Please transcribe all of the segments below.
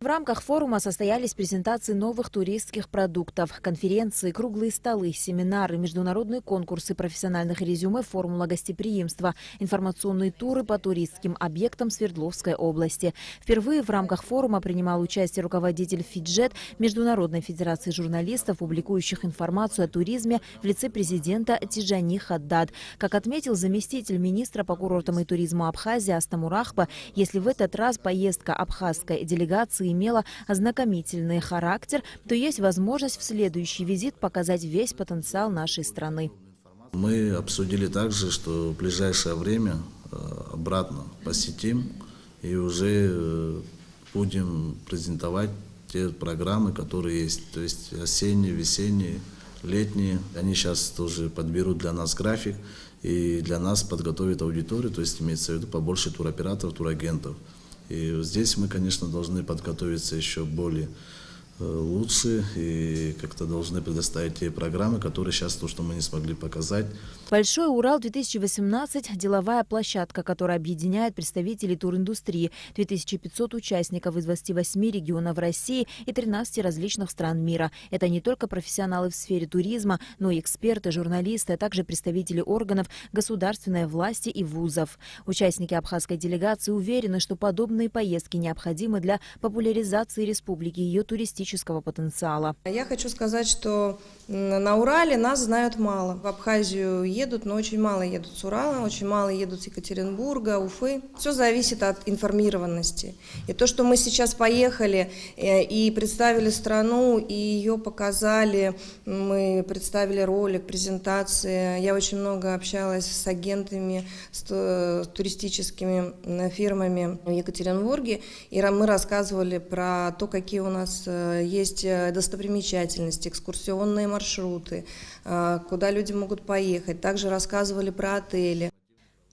В рамках форума состоялись презентации новых туристских продуктов, конференции, круглые столы, семинары, международные конкурсы профессиональных резюме «Формула гостеприимства», информационные туры по туристским объектам Свердловской области. Впервые в рамках форума принимал участие руководитель «Фиджет» Международной федерации журналистов, публикующих информацию о туризме в лице президента Тиджани Хаддад. Как отметил заместитель министра по курортам и туризму Абхазии Астамур Ахба, если в этот раз поездка абхазской делегации имела ознакомительный характер, то есть возможность в следующий визит показать весь потенциал нашей страны. Мы обсудили также, что в ближайшее время обратно посетим и уже будем презентовать те программы, которые есть, то есть осенние, весенние, летние. Они сейчас тоже подберут для нас график и для нас подготовят аудиторию, то есть имеется в виду побольше туроператоров, турагентов. И здесь мы, конечно, должны подготовиться еще более лучше и как-то должны предоставить те программы, которые сейчас то, что мы не смогли показать. Большой Урал-2018 – деловая площадка, которая объединяет представителей туриндустрии, 2500 участников из 28 регионов России и 13 различных стран мира. Это не только профессионалы в сфере туризма, но и эксперты, журналисты, а также представители органов государственной власти и вузов. Участники абхазской делегации уверены, что подобные поездки необходимы для популяризации республики и ее туристического потенциала. Я хочу сказать, что на Урале нас знают мало. В Абхазию едут, но очень мало едут с Урала, очень мало едут с Екатеринбурга, Уфы. Все зависит от информированности. И то, что мы сейчас поехали и представили страну, и ее показали, мы представили ролик, презентации. Я очень много общалась с агентами, с туристическими фирмами в Екатеринбурге, и мы рассказывали про то, какие у нас есть достопримечательности, экскурсионные маршруты, куда люди могут поехать. Также рассказывали про отели.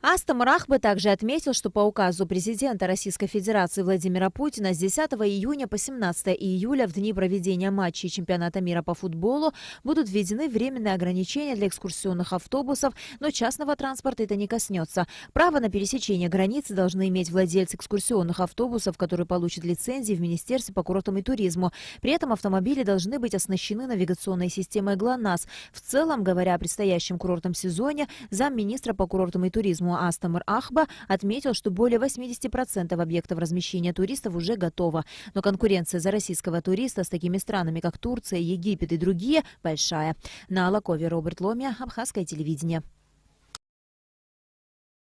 Астамур Ахба также отметил, что по указу президента Российской Федерации Владимира Путина с 10 июня по 17 июля в дни проведения матчей чемпионата мира по футболу будут введены временные ограничения для экскурсионных автобусов, но частного транспорта это не коснется. Право на пересечение границы должны иметь владельцы экскурсионных автобусов, которые получат лицензии в Министерстве по курортам и туризму. При этом автомобили должны быть оснащены навигационной системой ГЛОНАСС. В целом, говоря о предстоящем курортном сезоне, замминистра по курортам и туризму Астамур Ахба отметил, что более 80% объектов размещения туристов уже готово. Но конкуренция за российского туриста с такими странами, как Турция, Египет и другие, большая. На Алакове Роберт Ломия, Абхазское телевидение.